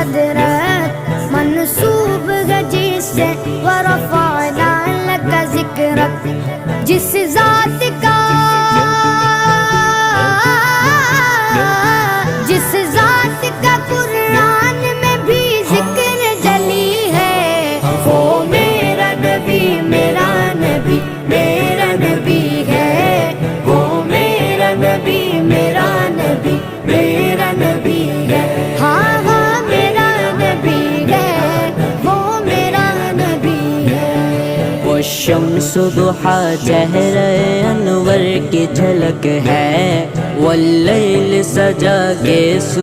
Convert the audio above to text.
حضرت منسوب ہے جس سے ورفعنا لک ذکرک، جس ذات کا قرآن میں بھی ذکر جلی ہے، وہ میرا نبی میرا نبی میرا نبی ہے، وہ میرا نبی میرا نبی میرا نبی ہے، ہاں ہاں میرا نبی ہے، وہ میرا نبی ہے۔ وہ شمس ضحا چہرہ انور کی جھلک ہے، واللیل سجا کے